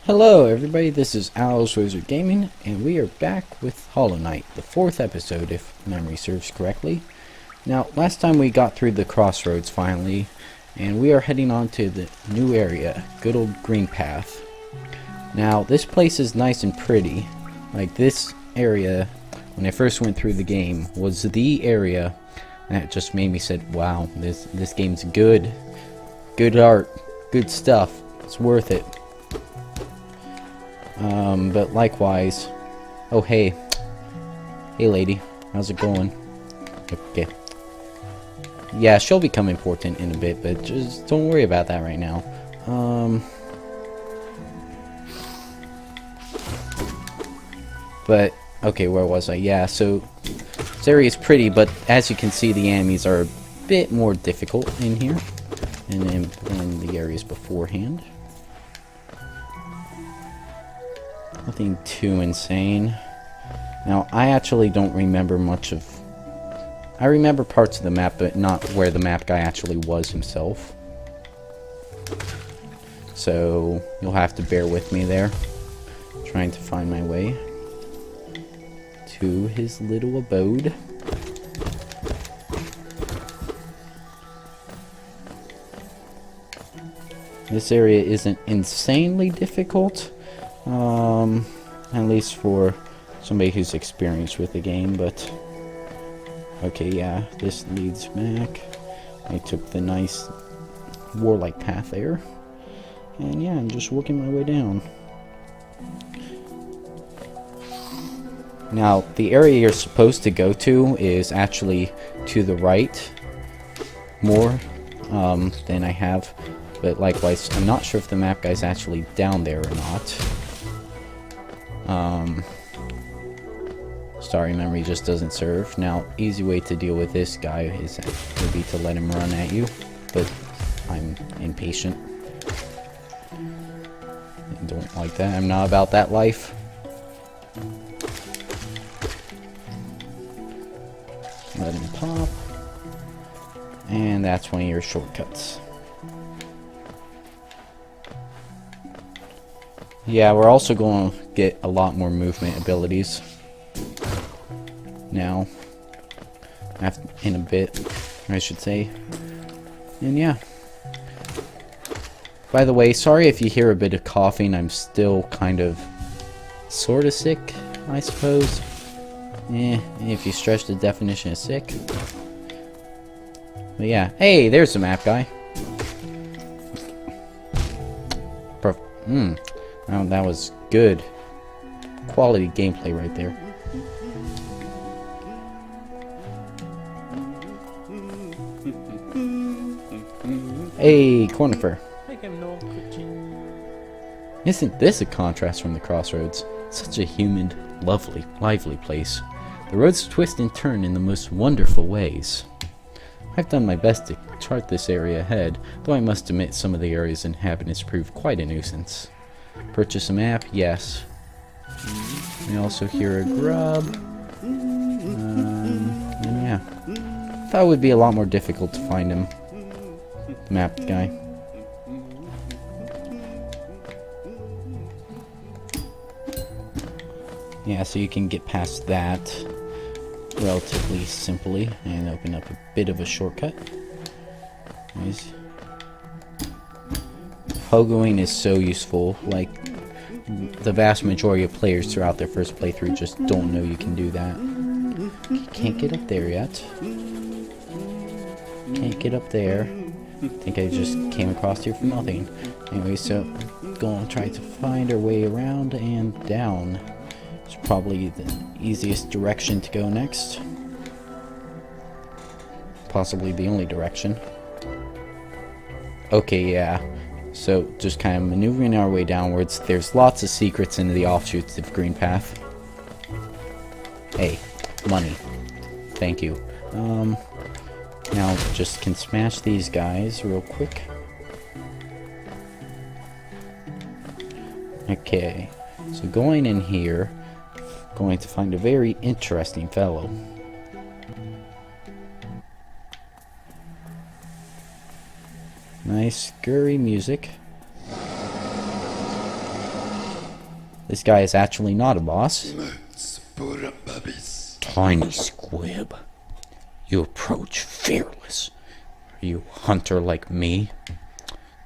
Hello everybody, this is Owl's Wizard Gaming, and we are back with Hollow Knight, the 4th episode if memory serves correctly. Now, last time we got through the crossroads finally, and we are heading on to the new area, good old Green Path. Now, this place is nice and pretty. Like, this area, when I first went through the game, was the area that just made me said, wow, this game's good. Good art, good stuff, it's worth it. But likewise, oh hey lady, how's it going? Okay, yeah, she'll become important in a bit, but just don't worry about that right now. But okay, where was I? Yeah, so this area is pretty, but as you can see, the enemies are a bit more difficult in here and in the areas beforehand. Nothing too insane. Now, I actually don't remember much of... I remember parts of the map, but not where the map guy actually was himself. So, you'll have to bear with me there. Trying to find my way to his little abode. This area isn't insanely difficult. At least for somebody who's experienced with the game, but okay, yeah, this leads back. I took the nice warlike path there, and yeah, I'm just working my way down. Now, the area you're supposed to go to is actually to the right more than I have, but likewise, I'm not sure if the map guy's actually down there or not. Sorry, memory just doesn't serve. Now, easy way to deal with this guy would be to let him run at you, but I'm impatient. I don't like that. I'm not about that life. Let him pop. And that's one of your shortcuts. Yeah, we're also going to get a lot more movement abilities now, in a bit, I should say. And yeah. By the way, sorry if you hear a bit of coughing. I'm still kind of sort of sick, I suppose. If you stretch the definition of sick. But yeah, hey, there's the map guy. Oh, that was good quality gameplay right there. Hey, Cornifer. Isn't this a contrast from the crossroads? Such a humid, lovely, lively place. The roads twist and turn in the most wonderful ways. I've done my best to chart this area ahead, though I must admit some of the area's inhabitants prove quite a nuisance. Purchase a map? Yes. We also hear a grub. And yeah. Thought it would be a lot more difficult to find him. The map guy. Yeah, so you can get past that relatively simply and open up a bit of a shortcut. Nice. Pogoing is so useful. Like, the vast majority of players throughout their first playthrough just don't know you can do that. You can't get up there yet. Can't get up there. I think I just came across here for nothing. Anyway, so gonna try to find our way around and down. It's probably the easiest direction to go next. Possibly the only direction. Okay, yeah. So, just kind of maneuvering our way downwards. There's lots of secrets in the offshoots of Green Path. Hey, money. Thank you. Now, just can smash these guys real quick. Okay, so going in here, going to find a very interesting fellow. Nice scurry music. This guy is actually not a boss. Tiny squib. You approach fearless. Are you a hunter like me?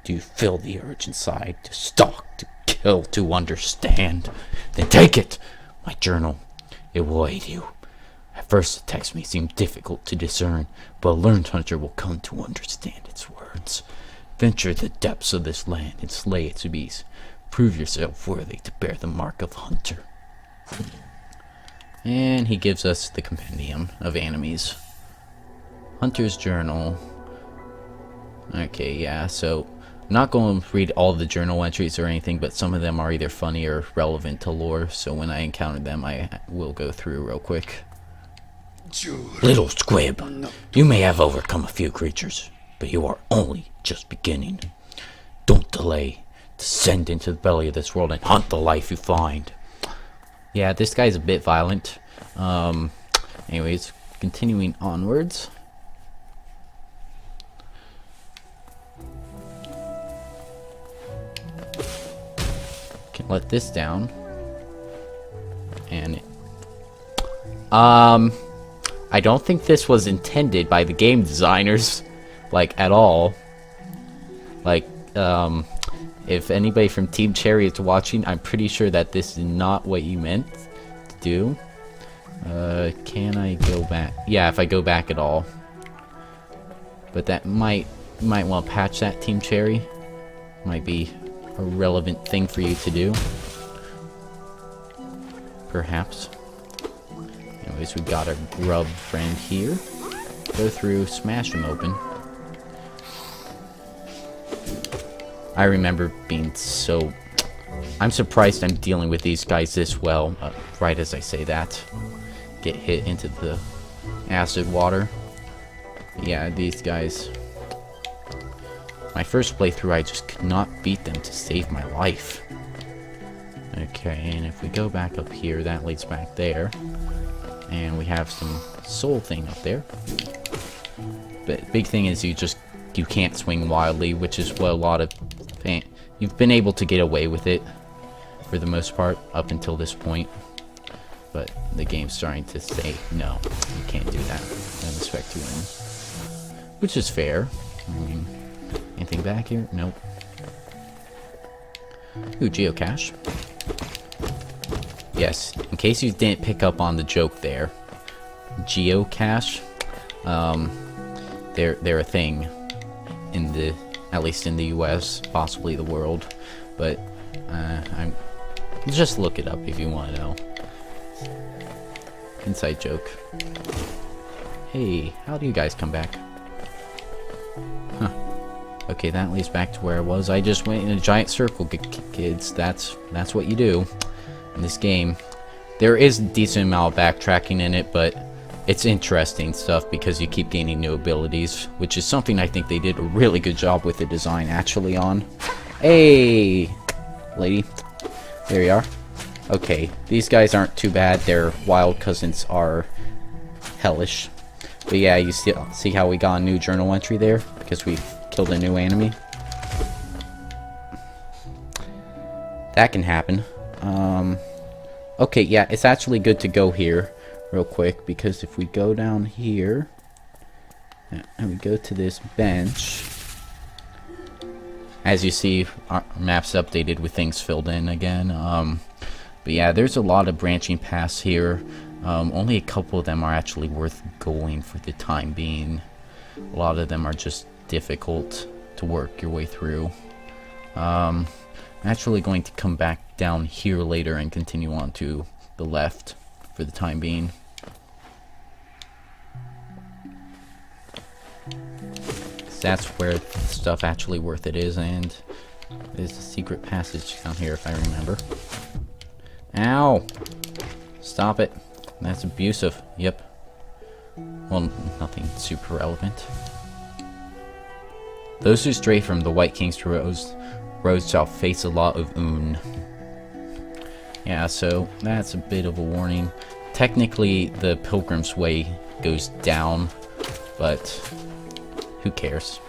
Do you feel the urge inside to stalk, to kill, to understand? Then take it! My journal. It will aid you. At first the text may seem difficult to discern, but a learned hunter will come to understand its words. Venture the depths of this land and slay its beasts. Prove yourself worthy to bear the mark of hunter. And he gives us the compendium of enemies. Hunter's journal. Okay, yeah, so I'm not going to read all the journal entries or anything, but some of them are either funny or relevant to lore, so when I encounter them, I will go through real quick. Little squib, you may have overcome a few creatures, but you are only just beginning. Don't delay. Descend into the belly of this world and hunt the life you find. Yeah, this guy's a bit violent. Anyways, continuing onwards. Can let this down. And I don't think this was intended by the game designers, like, at all. Like, if anybody from Team Cherry is watching, I'm pretty sure that this is not what you meant to do. Can I go back? Yeah, if I go back at all. But that might want to patch that, Team Cherry. Might be a relevant thing for you to do. Perhaps. Anyways, we got our grub friend here. Go through, smash him open. I remember being so... I'm surprised I'm dealing with these guys this well. Right as I say that. Get hit into the acid water. Yeah, these guys... My first playthrough, I just could not beat them to save my life. Okay, and if we go back up here, that leads back there. And we have some soul thing up there. But big thing is you can't swing wildly, which is what a lot of... You've been able to get away with it for the most part up until this point. But the game's starting to say, no, you can't do that. I expect to win. Which is fair. I mean, anything back here? Nope. Ooh, geocache. Yes, in case you didn't pick up on the joke there. Geocache, they're a thing in the, at least in the US, possibly the world, but just look it up if you want to know. Inside joke. Hey, how do you guys come back? Huh. Okay, that leads back to where I was. I just went in a giant circle, kids. That's what you do in this game. There is a decent amount of backtracking in it, but it's interesting stuff because you keep gaining new abilities, which is something I think they did a really good job with the design actually on. Hey, lady. There you are. Okay, these guys aren't too bad. Their wild cousins are hellish. But yeah, you see how we got a new journal entry there? Because we killed a new enemy. That can happen. Okay, yeah, it's actually good to go here real quick, because if we go down here and we go to this bench, as you see, our map's updated with things filled in again. But yeah, there's a lot of branching paths here. Only a couple of them are actually worth going for the time being. A lot of them are just difficult to work your way through. I'm actually going to come back down here later and continue on to the left for the time being. That's where stuff actually worth it is, and there's a secret passage down here if I remember. Ow! Stop it. That's abusive. Yep. Well, nothing super relevant. Those who stray from the White King's roads shall face a lot of oon. Yeah, so that's a bit of a warning. Technically, the Pilgrim's Way goes down, but who cares?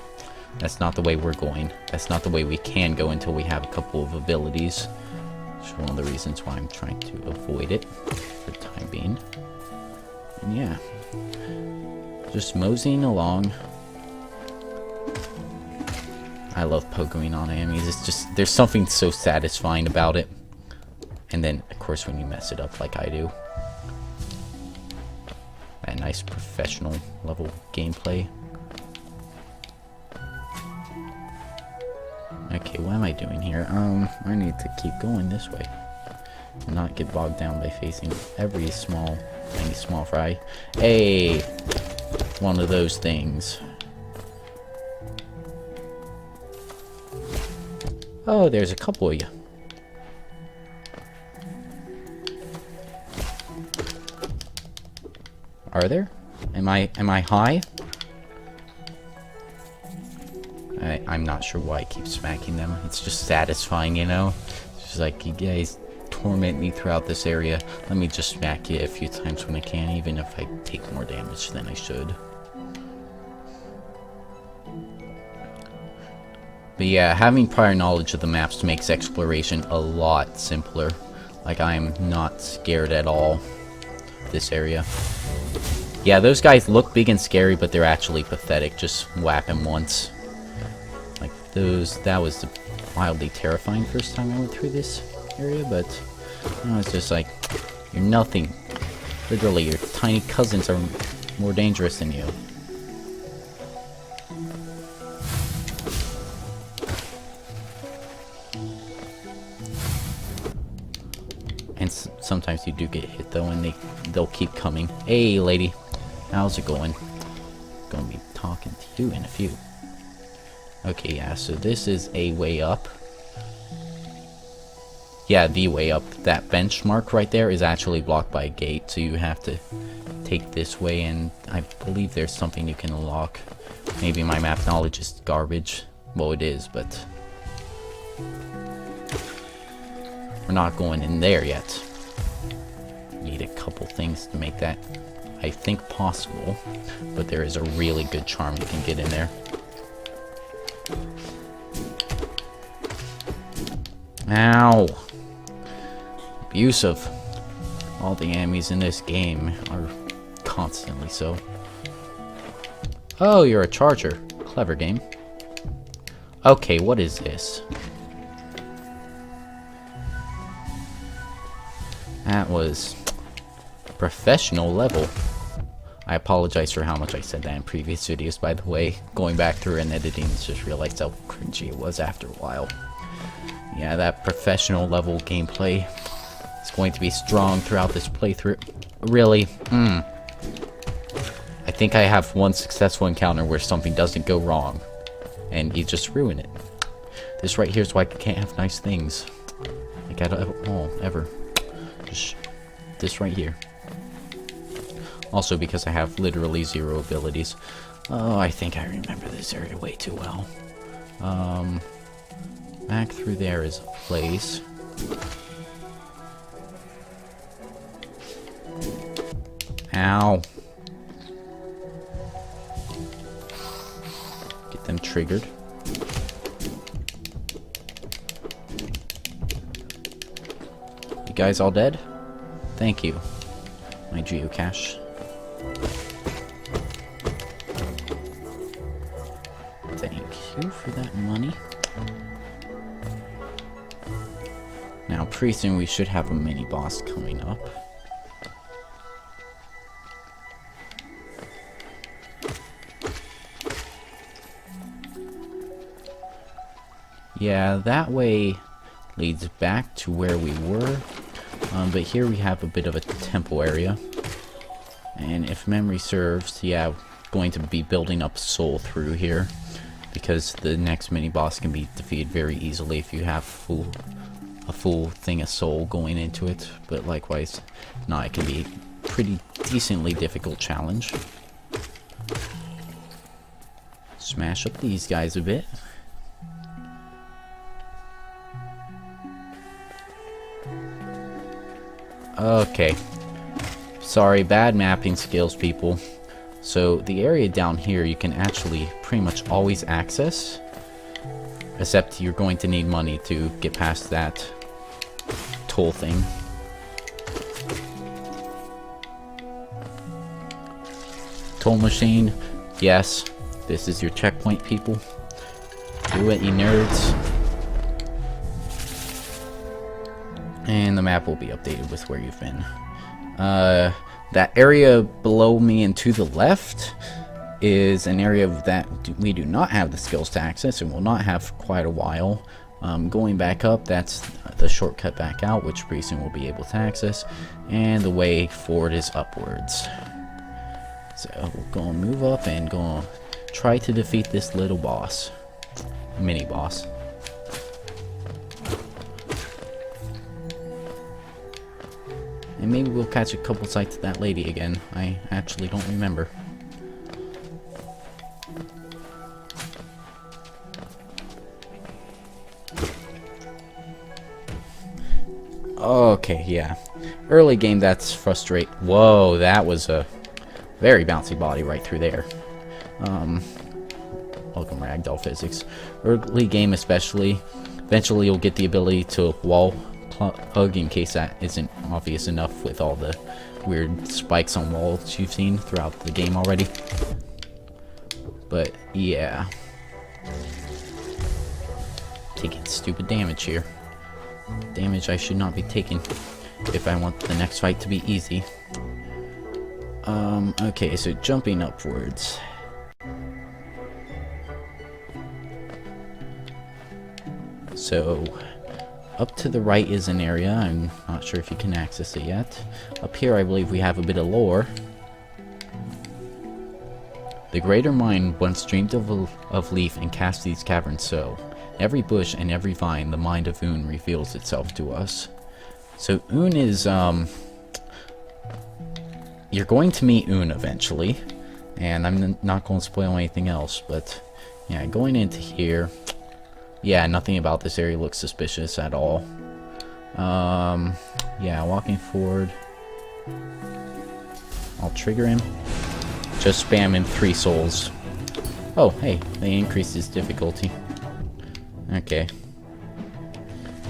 That's not the way we're going. That's not the way we can go until we have a couple of abilities. Which is one of the reasons why I'm trying to avoid it for the time being. And yeah, just moseying along. I love poking on enemies. It's just, there's something so satisfying about it. And then, of course, when you mess it up like I do. That nice professional level gameplay. Okay, what am I doing here? I need to keep going this way. And not get bogged down by facing every tiny small fry. Hey! One of those things. Oh, there's a couple of you. Are there? Am I high? I'm not sure why I keep smacking them. It's just satisfying, you know? It's just like, you guys torment me throughout this area. Let me just smack you a few times when I can, even if I take more damage than I should. But yeah, having prior knowledge of the maps makes exploration a lot simpler. Like, I am not scared at all of this area. Yeah, those guys look big and scary, but they're actually pathetic. Just whap them once. Like, that was the wildly terrifying first time I went through this area, but you know, it's just like, you're nothing. Literally, your tiny cousins are more dangerous than you. And sometimes you do get hit though, and they'll keep coming. Hey, lady, how's it going? Gonna be talking to you in a few. Okay, yeah. So this is a way up. Yeah, the way up. That benchmark right there is actually blocked by a gate, so you have to take this way, and I believe there's something you can unlock. Maybe my map knowledge is garbage. Well, it is, but we're not going in there yet. Need a couple things to make that, I think, possible. But there is a really good charm you can get in there. Ow! Abusive. All the enemies in this game are constantly so. Oh, you're a charger. Clever game. Okay, what is this? That was professional level. I apologize for how much I said that in previous videos, by the way. Going back through and editing, just realized how cringy it was after a while. Yeah, that professional level gameplay is going to be strong throughout this playthrough. Really? I think I have one successful encounter where something doesn't go wrong, and you just ruin it. This right here is why I can't have nice things. Like at all, ever. Just this right here. Also because I have literally 0 abilities. Oh, I think I remember this area way too well. Back through there is a place. Ow. Get them triggered. You guys all dead? Thank you. My geocache. Thank you for that money. Now, pretty soon we should have a mini-boss coming up. Yeah, that way leads back to where we were. But here we have a bit of a temple area. And if memory serves, yeah, going to be building up soul through here. Because the next mini-boss can be defeated very easily if you have a full thing of soul going into it. But likewise, no, it can be a pretty decently difficult challenge. Smash up these guys a bit. Okay. Sorry, bad mapping skills, people. So the area down here you can actually pretty much always access. Except you're going to need money to get past that. whole thing. Toll machine, yes. This is your checkpoint, people. Do it, you nerds. And the map will be updated with where you've been. That area below me and to the left is an area that we do not have the skills to access and will not have for quite a while. Going back up, that's the shortcut back out, which pretty soon we'll be able to access. And the way forward is upwards. So we're going to move up and going to try to defeat this little boss. Mini boss. And maybe we'll catch a couple sights of that lady again. I actually don't remember. Okay, yeah. Early game, that's frustrating. Whoa, that was a very bouncy body right through there. Welcome ragdoll physics. Early game especially. Eventually you'll get the ability to wall hug in case that isn't obvious enough with all the weird spikes on walls you've seen throughout the game already. But yeah. Taking stupid damage here. Damage I should not be taking if I want the next fight to be easy. Okay, so jumping upwards. So, up to the right is an area. I'm not sure if you can access it yet. Up here, I believe we have a bit of lore. The greater mind once dreamed of Leaf and cast these caverns so. Every bush and every vine, the mind of Un reveals itself to us. So Un is, you're going to meet Un eventually. And I'm not going to spoil anything else, but yeah, going into here. Yeah, nothing about this area looks suspicious at all. Yeah, walking forward. I'll trigger him. Just spam him 3 souls. Oh, hey, they increased his difficulty. Okay.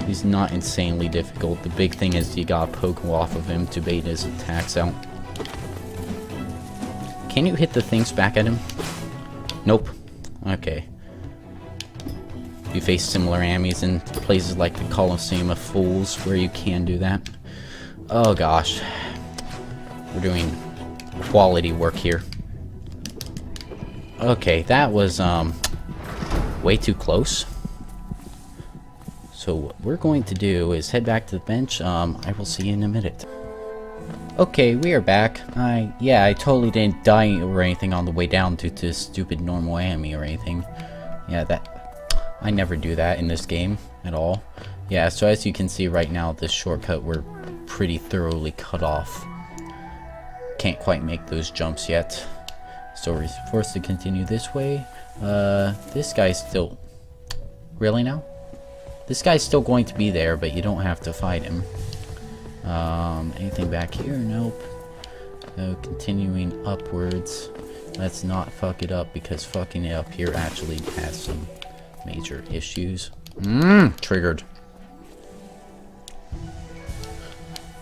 He's not insanely difficult. The big thing is you gotta poke off of him to bait his attacks out. Can you hit the things back at him? Nope. Okay. You face similar enemies in places like the Colosseum of Fools where you can do that. Oh gosh. We're doing quality work here. Okay, that was way too close. So what we're going to do is head back to the bench. I will see you in a minute. Okay, we are back. Yeah, I totally didn't die or anything on the way down due to stupid normal enemy or anything. Yeah, I never do that in this game at all. Yeah, so as you can see right now, this shortcut we're pretty thoroughly cut off. Can't quite make those jumps yet. So we're forced to continue this way. This guy's still... Really now? This guy's still going to be there, but you don't have to fight him. Anything back here? Nope. So continuing upwards. Let's not fuck it up, because fucking it up here actually has some major issues. Triggered.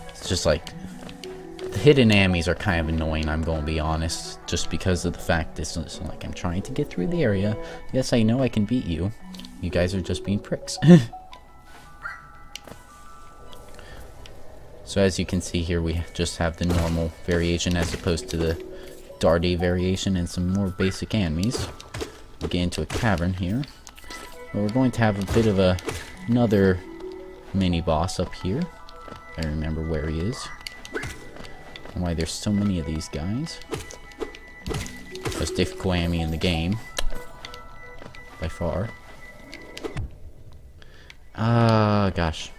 It's just like... The hidden enemies are kind of annoying, I'm going to be honest. Just because of the fact this is like I'm trying to get through the area. Yes, I know I can beat you. You guys are just being pricks. So as you can see here, we just have the normal variation as opposed to the Darty variation and some more basic enemies. We'll get into a cavern here. But we're going to have a bit of another mini boss up here. I remember where he is. And why there's so many of these guys. Most difficult enemy in the game. By far. Gosh.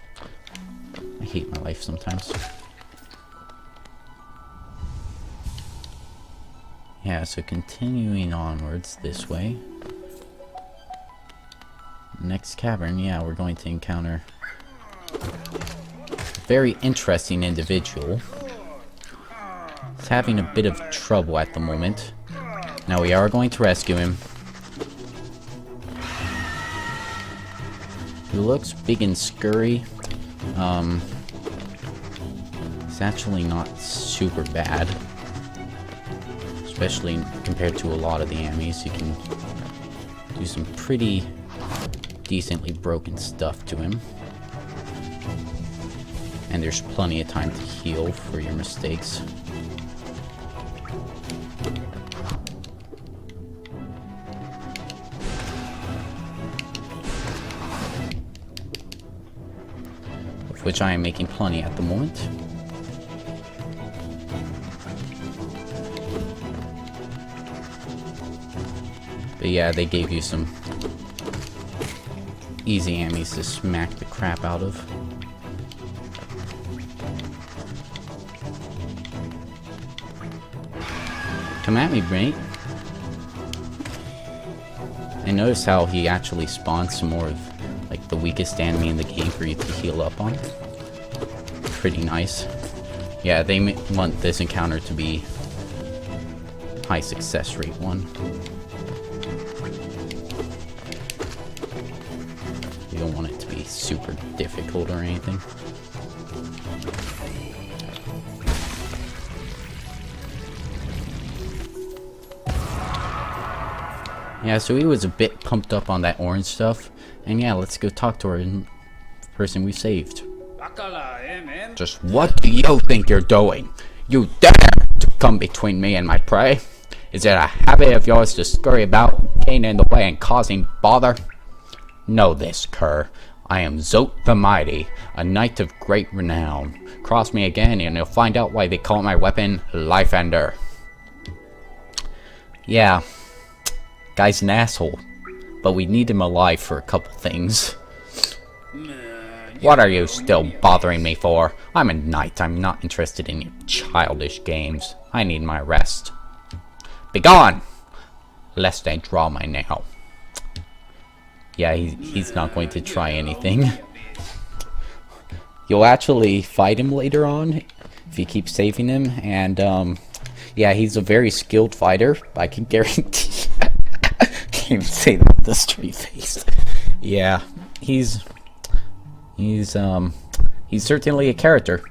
I hate my life sometimes. Yeah, so continuing onwards this way. Next cavern, yeah, we're going to encounter a very interesting individual. He's having a bit of trouble at the moment. Now we are going to rescue him. He looks big and scurry. It's actually not super bad. Especially compared to a lot of the enemies. You can do some pretty decently broken stuff to him. And there's plenty of time to heal for your mistakes. Of which I am making plenty at the moment. But yeah, they gave you some easy enemies to smack the crap out of. Come at me, mate. I noticed how he actually spawns some more of like the weakest enemy in the game for you to heal up on. Pretty nice. Yeah, they want this encounter to be high success rate one. You don't want it to be super difficult or anything. Yeah, so he was a bit pumped up on that orange stuff. And yeah, let's go talk to the person we saved. Just what do you think you're doing? You dare to come between me and my prey? Is it a habit of yours to scurry about, getting in the way and causing bother? Know this, cur. I am Zote the Mighty, a knight of great renown. Cross me again and you'll find out why they call my weapon Life Ender. Yeah. Guy's an asshole, but we need him alive for a couple things. What are you still bothering me for? I'm a knight. I'm not interested in your childish games. I need my rest. Begone! Lest I draw my nail. Yeah, he's not going to try anything. You'll actually fight him later on if you keep saving him, and yeah, he's a very skilled fighter. I can guarantee. Can't even say that with a straight face. Yeah, he's certainly a character.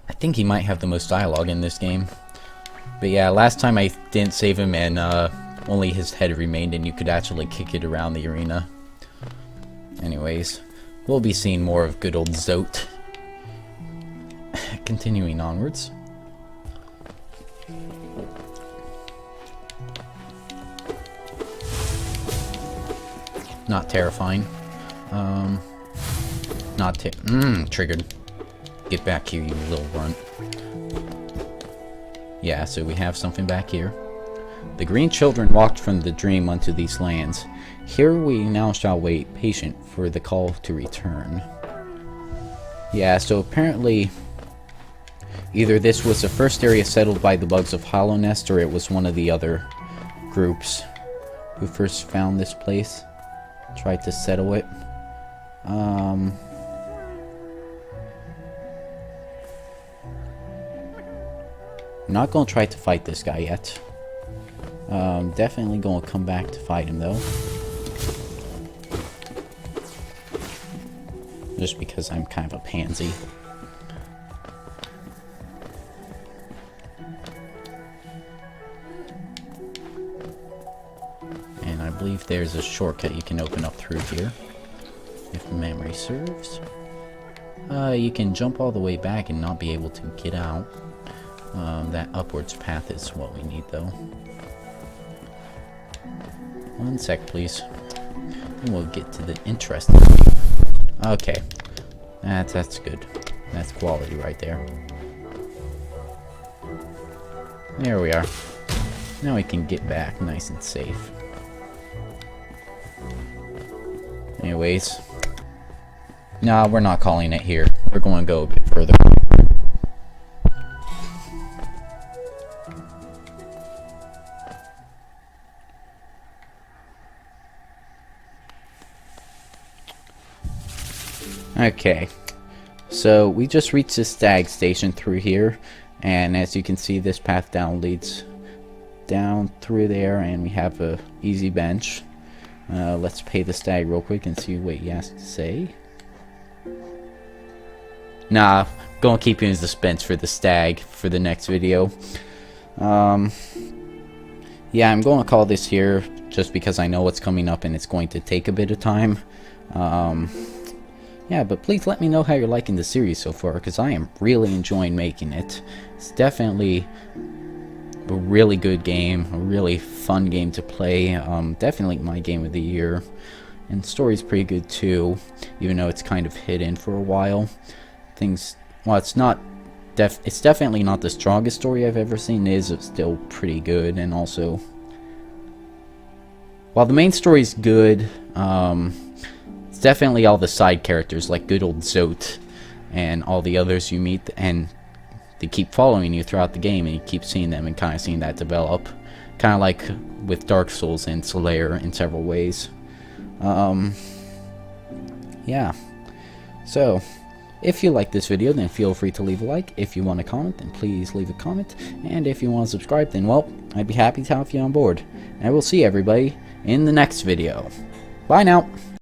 I think he might have the most dialogue in this game. But yeah, last time I didn't save him and only his head remained and you could actually kick it around the arena. Anyways, we'll be seeing more of good old Zote. Continuing onwards. Not terrifying. Triggered. Get back here, you little runt. Yeah, so we have something back here. The green children walked from the dream unto these lands. Here we now shall wait, patient, for the call to return. Yeah, so apparently either this was the first area settled by the bugs of Hollow Nest, or it was one of the other groups who first found this place. Tried to settle it. I'm not gonna try to fight this guy yet. Definitely gonna come back to fight him though. Just because I'm kind of a pansy. And I believe there's a shortcut you can open up through here, if memory serves. You can jump all the way back and not be able to get out. That upwards path is what we need though. One sec, please. And we'll get to the interesting. Okay. That's good. That's quality right there. There we are. Now we can get back nice and safe. Anyways. Nah, we're not calling it here. We're going to go a bit further. Okay, so we just reached the stag station through here, and as you can see, this path down leads down through there, and we have a easy bench. Let's pay the stag real quick and see what he has to say. Nah, gonna keep you in suspense for the stag for the next video. Yeah, I'm going to call this here just because I know what's coming up and it's going to take a bit of time. Yeah, but please let me know how you're liking the series so far, because I am really enjoying making it. It's definitely a really good game, a really fun game to play. Definitely my game of the year. And the story's pretty good too, even though it's kind of hidden for a while. Well, it's definitely not the strongest story I've ever seen. It's still pretty good, and also, while the main story's good, it's definitely all the side characters, like good old Zote, and all the others you meet, and they keep following you throughout the game, and you keep seeing them and kind of seeing that develop. Kind of like with Dark Souls and Slayer in several ways. Yeah. So, if you like this video, then feel free to leave a like. If you want to comment, then please leave a comment. And if you want to subscribe, then, well, I'd be happy to have you on board. And I will see everybody in the next video. Bye now.